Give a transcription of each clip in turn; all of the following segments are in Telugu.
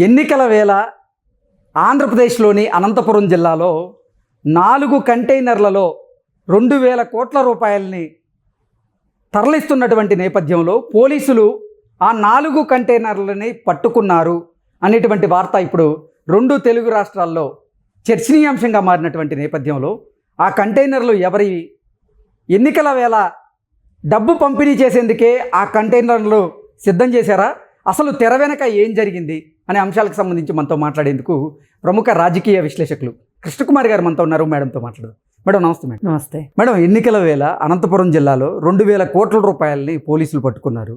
ఎన్నికల వేళ ఆంధ్రప్రదేశ్లోని అనంతపురం జిల్లాలో 4 కంటైనర్లలో 2,000 కోట్ల రూపాయలని తరలిస్తున్నటువంటి నేపథ్యంలో పోలీసులు ఆ 4 కంటైనర్లని పట్టుకున్నారు అనేటువంటి వార్త ఇప్పుడు 2 తెలుగు రాష్ట్రాల్లో చర్చనీయాంశంగా మారినటువంటి నేపథ్యంలో ఆ కంటైనర్లు ఎవరి ఎన్నికల వేళ డబ్బు పంపిణీ చేసేందుకే ఆ కంటైనర్లు సిద్ధం చేశారా, అసలు తెర వెనక ఏం జరిగింది అనే అంశాలకు సంబంధించి మనతో మాట్లాడేందుకు ప్రముఖ రాజకీయ విశ్లేషకులు కృష్ణకుమారి గారు మనతో ఉన్నారు. మేడంతో మాట్లాడదాం. మేడం నమస్తే. మేడం నమస్తే. మేడం, ఎన్నికల వేళ అనంతపురం జిల్లాలో 2,000 కోట్ల రూపాయలని పోలీసులు పట్టుకున్నారు.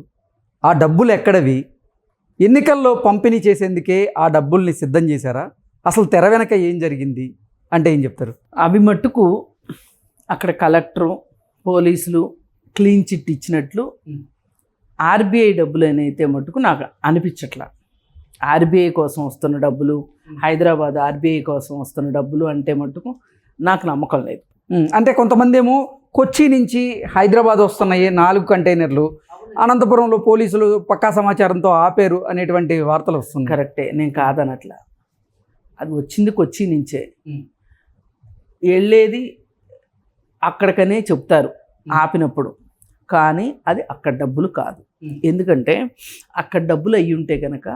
ఆ డబ్బులు ఎక్కడవి? ఎన్నికల్లో పంపిణీ చేసేందుకే ఆ డబ్బుల్ని సిద్ధం చేశారా? అసలు తెర వెనక ఏం జరిగింది అంటే ఏం చెప్తారు? అవి మట్టుకు అక్కడ కలెక్టరు పోలీసులు క్లీన్ చిట్ ఇచ్చినట్లు ఆర్బీఐ డబ్బులు అయితే మట్టుకు నాకు అనిపించట్లా. ఆర్బీఐ కోసం వస్తున్న డబ్బులు, హైదరాబాద్ ఆర్బీఐ కోసం వస్తున్న డబ్బులు అంటే మట్టుకు నాకు నమ్మకం లేదు. అంటే కొంతమంది ఏమో కొచ్చి నుంచి హైదరాబాద్ వస్తున్నాయి 4 కంటైనర్లు, అనంతపురంలో పోలీసులు పక్కా సమాచారంతో ఆపేరు అనేటువంటి వార్తలు వస్తున్నాయి. కరెక్టే, నేను కాదనట్లా. అది వచ్చింది కొచ్చి నుంచే, వెళ్ళేది అక్కడికనే చెప్తారు ఆపినప్పుడు, కానీ అది అక్కడ డబ్బులు కాదు. ఎందుకంటే అక్కడ డబ్బులు అయ్యి ఉంటే కనుక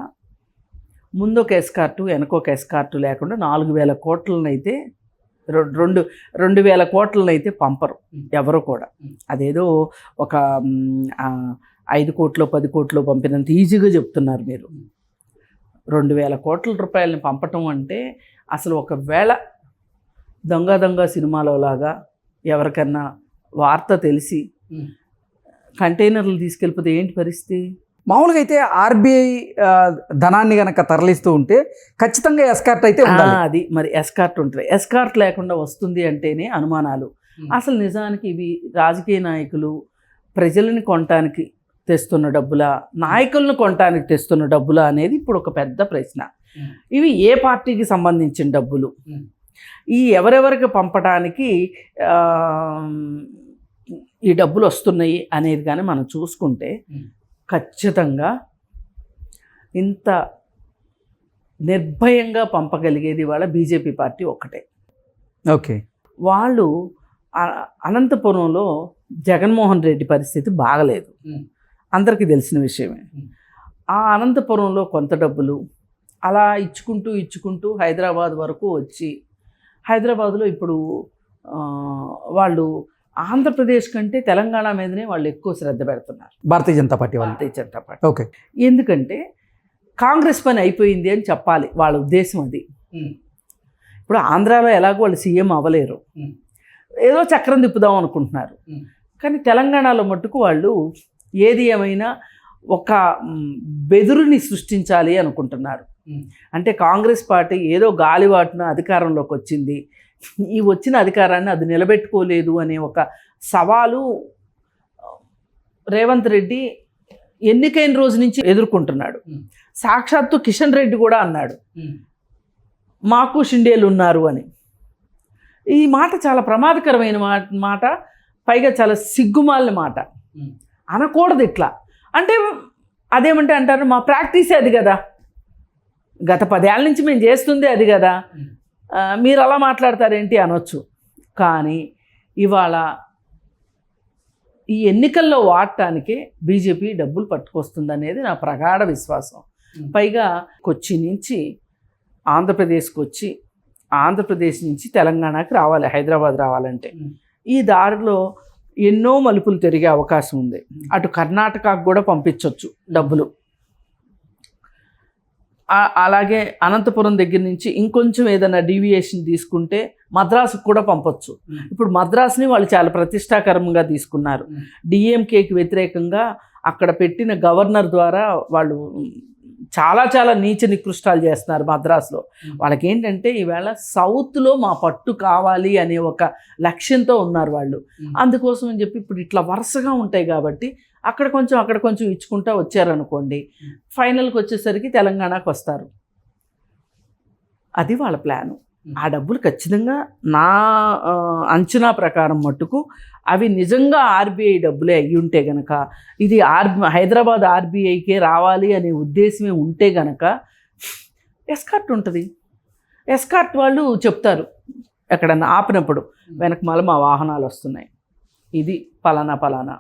ముందు ఒక ఎస్కార్టు వెనక ఒక ఎస్కార్టు లేకుండా 4,000 కోట్లనైతే 2,000 కోట్లనైతే పంపరు ఎవరు కూడా. అదేదో ఒక 5 కోట్లు 10 కోట్లు పంపినంత ఈజీగా చెప్తున్నారు మీరు. 2,000 కోట్ల రూపాయలని పంపటం అంటే అసలు ఒకవేళ దొంగ సినిమాలో లాగా ఎవరికన్నా వార్త తెలిసి కంటైనర్లు తీసుకెళ్ళిపోతే ఏంటి పరిస్థితి? మామూలుగా అయితే ఆర్బీఐ ధనాన్ని కనుక తరలిస్తూ ఉంటే ఖచ్చితంగా ఎస్కార్ట్ అయితే ఉండాలి. అది మరి ఎస్కార్ట్ ఉంటుంది. ఎస్కార్ట్ లేకుండా వస్తుంది అంటేనే అనుమానాలు. అసలు నిజానికి ఇవి రాజకీయ నాయకులు ప్రజలని కొనటానికి తెస్తున్న డబ్బులా, నాయకులను కొనటానికి తెస్తున్న డబ్బులా అనేది ఇప్పుడు ఒక పెద్ద ప్రశ్న. ఇవి ఏ పార్టీకి సంబంధించిన డబ్బులు, ఈ ఎవరెవరికి పంపడానికి ఈ డబ్బులు వస్తున్నాయి అనేది కానీ మనం చూసుకుంటే ఖచ్చితంగా ఇంత నిర్భయంగా పంపగలిగేది వాళ్ళ బీజేపీ పార్టీ ఒక్కటే. ఓకే, వాళ్ళు అనంతపురంలో జగన్మోహన్ రెడ్డి పరిస్థితి బాగలేదు, అందరికీ తెలిసిన విషయమే. ఆ అనంతపురంలో కొంత డబ్బులు అలా ఇచ్చుకుంటూ హైదరాబాద్ వరకు వచ్చి, హైదరాబాద్లో ఇప్పుడు వాళ్ళు ఆంధ్రప్రదేశ్ కంటే తెలంగాణ మీదనే వాళ్ళు ఎక్కువ శ్రద్ధ పెడుతున్నారు, భారతీయ జనతా పార్టీ. ఓకే, ఎందుకంటే కాంగ్రెస్ పని అయిపోయింది అని చెప్పాలి వాళ్ళ ఉద్దేశం అది. ఇప్పుడు ఆంధ్రాలో ఎలాగో వాళ్ళు సీఎం అవ్వలేరు, ఏదో చక్రం తిప్పుదాం అనుకుంటున్నారు. కానీ తెలంగాణలో మట్టుకు వాళ్ళు ఏది ఏమైనా ఒక బెదురుని సృష్టించాలి అనుకుంటున్నారు. అంటే కాంగ్రెస్ పార్టీ ఏదో గాలివాటున అధికారంలోకి వచ్చింది, ఈ వచ్చిన అధికారాన్ని అది నిలబెట్టుకోలేదు అనే ఒక సవాలు రేవంత్ రెడ్డి ఎన్నికైన రోజు నుంచి ఎదుర్కొంటున్నాడు. సాక్షాత్తు కిషన్ రెడ్డి కూడా అన్నాడు మాకు షిండేలు ఉన్నారు అని. ఈ మాట చాలా ప్రమాదకరమైన మాట, పైగా చాలా సిగ్గుమాలిన మాట. అనకూడదు ఇట్లా. అంటే అదేమంటే అంటారు మా ప్రాక్టీసే అది కదా, గత 10 ఏళ్ళ నుంచి మేము చేస్తుంది అది కదా, మీరు అలా మాట్లాడతారేంటి అనొచ్చు. కానీ ఇవాళ ఈ ఎన్నికల్లో వాడటానికే బీజేపీ డబ్బులు పట్టుకొస్తుంది అనేది నా ప్రగాఢ విశ్వాసం. పైగా కొచ్చి నుంచి ఆంధ్రప్రదేశ్కి వచ్చి, ఆంధ్రప్రదేశ్ నుంచి తెలంగాణకి రావాలి, హైదరాబాద్ రావాలంటే ఈ దారిలో ఎన్నో మలుపులు తిరిగే అవకాశం ఉంది. అటు కర్ణాటకకు కూడా పంపించవచ్చు డబ్బులు. అలాగే అనంతపురం దగ్గర నుంచి ఇంకొంచెం ఏదైనా డీవియేషన్ తీసుకుంటే మద్రాసుకు కూడా పంపొచ్చు. ఇప్పుడు మద్రాసుని వాళ్ళు చాలా ప్రతిష్టాకరంగా తీసుకున్నారు. డిఎంకేకి వ్యతిరేకంగా అక్కడ పెట్టిన గవర్నర్ ద్వారా వాళ్ళు చాలా నీచ నికృష్టాలు చేస్తున్నారు మద్రాసులో. వాళ్ళకి ఏంటంటే ఈవేళ సౌత్లో మా పట్టు కావాలి అనే ఒక లక్ష్యంతో ఉన్నారు వాళ్ళు. అందుకోసం అని చెప్పి ఇప్పుడు ఇట్లా వరుసగా ఉంటాయి కాబట్టి అక్కడ కొంచెం ఇచ్చుకుంటా వచ్చారనుకోండి, ఫైనల్కి వచ్చేసరికి తెలంగాణకు వస్తారు. అది వాళ్ళ ప్లాను. ఆ డబ్బులు ఖచ్చితంగా నా అంచనా ప్రకారం మట్టుకు అవి నిజంగా ఆర్బీఐ డబ్బులే అయ్యి ఉంటే గనక, ఇది హైదరాబాద్ ఆర్బీఐకే రావాలి అనే ఉద్దేశమే ఉంటే గనక ఎస్కార్ట్ ఉంటుంది. ఎస్కార్ట్ వాళ్ళు చెప్తారు ఎక్కడన్నా ఆపినప్పుడు, వెనకమాల మా వాహనాలు వస్తున్నాయి, ఇది పలానా పలానా,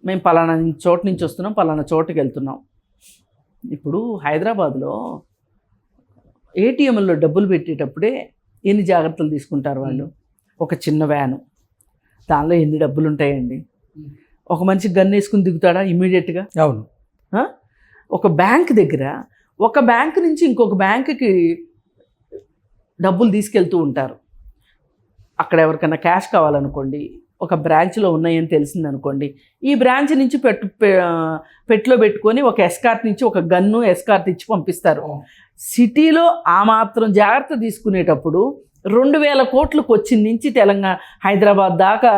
మేము పలానా చోటు నుంచి వస్తున్నాం, పలానా చోటుకి వెళ్తున్నాం. ఇప్పుడు హైదరాబాద్లో ఏటీఎంలో డబ్బులు పెట్టేటప్పుడే ఎన్ని జాగ్రత్తలు తీసుకుంటారు వాళ్ళు. ఒక చిన్న వ్యాను, దానిలో ఎన్ని డబ్బులు ఉంటాయండి. ఒక మనిషి గన్ వేసుకుని దిగుతాడా ఇమ్మీడియట్గా? అవును. ఒక బ్యాంక్ దగ్గర ఒక బ్యాంక్ నుంచి ఇంకొక బ్యాంకుకి డబ్బులు తీసుకెళ్తూ ఉంటారు. అక్కడ ఎవరికైనా క్యాష్ కావాలనుకోండి, ఒక బ్రాంచ్లో ఉన్నాయని తెలిసిందనుకోండి, ఈ బ్రాంచ్ నుంచి పెట్టులో పెట్టుకొని ఒక ఎస్కార్ట్ నుంచి ఒక గన్ను ఎస్కార్ట్ ఇచ్చి పంపిస్తారు. సిటీలో ఆ మాత్రం జాగ్రత్త తీసుకునేటప్పుడు 2,000 కోట్లకు వచ్చిన నుంచి తెలంగాణ హైదరాబాద్ దాకా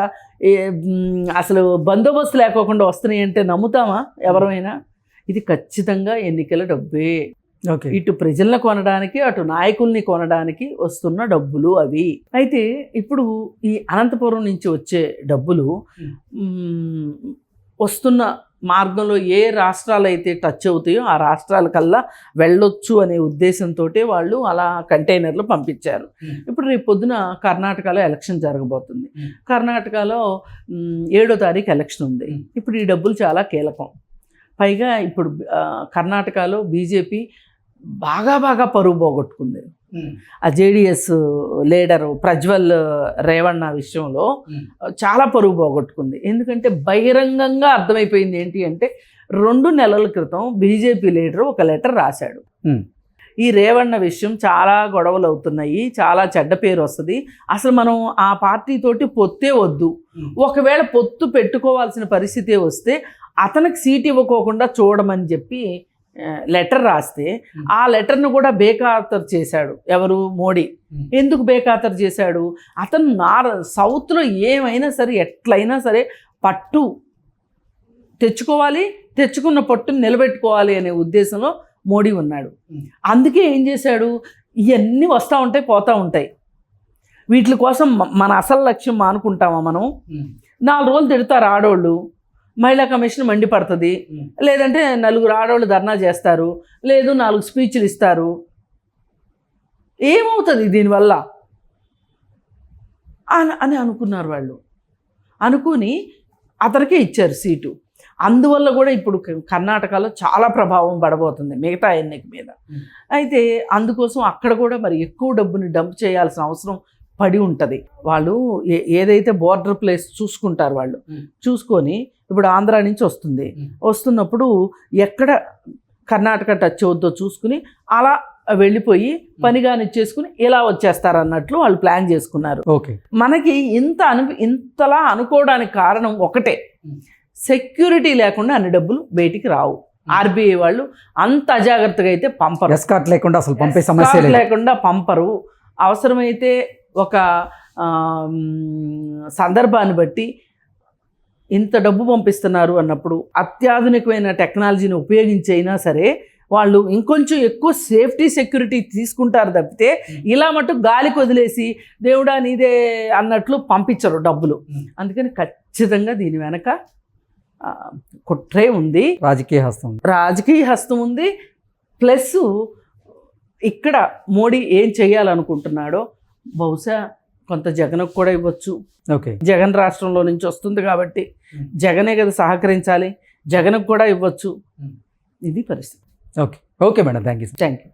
అసలు బందోబస్తు లేకోకుండా వస్తున్నాయి అంటే నమ్ముతామా ఎవరైనా? ఇది ఖచ్చితంగా ఎన్నికల డబ్బే. ఓకే. ఇటు ప్రజలను కొనడానికి, అటు నాయకుల్ని కొనడానికి వస్తున్న డబ్బులు అవి. అయితే ఇప్పుడు ఈ అనంతపురం నుంచి వచ్చే డబ్బులు వస్తున్న మార్గంలో ఏ రాష్ట్రాలు అయితే టచ్ అవుతాయో ఆ రాష్ట్రాలకల్లా వెళ్ళొచ్చు అనే ఉద్దేశంతో వాళ్ళు అలా కంటైనర్లు పంపించారు. ఇప్పుడు రేపు పొద్దున కర్ణాటకలో ఎలక్షన్ జరగబోతుంది. కర్ణాటకలో 7వ తారీఖు ఎలక్షన్ ఉంది. ఇప్పుడు ఈ డబ్బులు చాలా కీలకం. పైగా ఇప్పుడు కర్ణాటకలో బీజేపీ బాగా పరువు పోగొట్టుకుంది. ఆ జేడిఎస్ లీడరు ప్రజ్వల్ రేవಣ್ణ విషయంలో చాలా పరువు పోగొట్టుకుంది. ఎందుకంటే బహిరంగంగా అర్థమైపోయింది ఏంటి అంటే 2 నెలల క్రితం బీజేపీ లీడరు ఒక లెటర్ రాశాడు. ఈ రేవಣ್ణ విషయం చాలా గొడవలు అవుతున్నాయి, చాలా చెడ్డ పేరు వస్తుంది, అసలు మనం ఆ పార్టీతోటి పొత్తే వద్దు, ఒకవేళ పొత్తు పెట్టుకోవాల్సిన పరిస్థితి వస్తే అతనికి సీట్ ఇవ్వకోకుండా చూడమని చెప్పి లెటర్ రాస్తే ఆ లెటర్ను కూడా బేఖాతరు చేశాడు. ఎవరు? మోడీ. ఎందుకు బేఖాతరు చేశాడు? అతను సౌత్లో ఏమైనా సరే ఎట్లయినా సరే పట్టు తెచ్చుకోవాలి, తెచ్చుకున్న పట్టును నిలబెట్టుకోవాలి అనే ఉద్దేశంలో మోడీ ఉన్నాడు. అందుకే ఏం చేశాడు, ఇవన్నీ వస్తూ ఉంటాయి పోతూ ఉంటాయి, వీటి కోసం మన అసలు లక్ష్యం మానుకుంటామా మనం? 4 రోజులు తిడతారు ఆడోళ్ళు, మహిళా కమిషన్ మండిపడుతుంది, లేదంటే 4 ఆడవాళ్ళు ధర్నా చేస్తారు, లేదు 4 స్పీచ్లు ఇస్తారు. ఏమవుతుంది దీనివల్ల అని అనుకున్నారు వాళ్ళు. అనుకుని అతనికే ఇచ్చారు సీటు. అందువల్ల కూడా ఇప్పుడు కర్ణాటకలో చాలా ప్రభావం పడబోతుంది మిగతా ఎన్నిక మీద. అయితే అందుకోసం అక్కడ కూడా మరి ఎక్కువ డబ్బుని డంప్ చేయాల్సిన అవసరం పడి ఉంటుంది. వాళ్ళు ఏదైతే బోర్డర్ ప్లేస్ చూసుకుంటారు వాళ్ళు, చూసుకొని ఇప్పుడు ఆంధ్రా నుంచి వస్తున్నప్పుడు ఎక్కడ కర్ణాటక టచ్ అవుద్దో చూసుకుని అలా వెళ్ళిపోయి పనిగానిచ్చేసుకుని ఇలా వచ్చేస్తారు అన్నట్లు వాళ్ళు ప్లాన్ చేసుకున్నారు. ఓకే. మనకి ఇంతలా అనుకోవడానికి కారణం ఒకటే, సెక్యూరిటీ లేకుండా అన్ని డబ్బులు బయటికి రావు. ఆర్బీఐ వాళ్ళు అంత అజాగ్రత్తగా అయితే పంపరు. ఎస్కార్ట్ లేకుండా అసలు పంపే సమస్య లేకుండా పంపరు. అవసరమైతే ఒక సందర్భాన్ని బట్టి ఇంత డబ్బు పంపిస్తున్నారు అన్నప్పుడు అత్యాధునికమైన టెక్నాలజీని ఉపయోగించి అయినా సరే వాళ్ళు ఇంకొంచెం ఎక్కువ సేఫ్టీ సెక్యూరిటీ తీసుకుంటారు తప్పితే ఇలా మటుకు గాలికి వదిలేసి దేవుడా నీదే అన్నట్లు పంపించరు డబ్బులు. అందుకని ఖచ్చితంగా దీని వెనక కుట్రే ఉంది, రాజకీయ హస్తం ఉంది. ప్లస్ ఇక్కడ మోడీ ఏం చేయాలనుకుంటున్నాడో బహుశా కొంత జగన్కు కూడా ఇవ్వచ్చు. ఓకే. జగన్ రాష్ట్రంలో నుంచి వస్తుంది కాబట్టి జగనే కదా సహకరించాలి, జగన్కు కూడా ఇవ్వచ్చు. ఇది పరిస్థితి. Okay. Okay madam, thank you.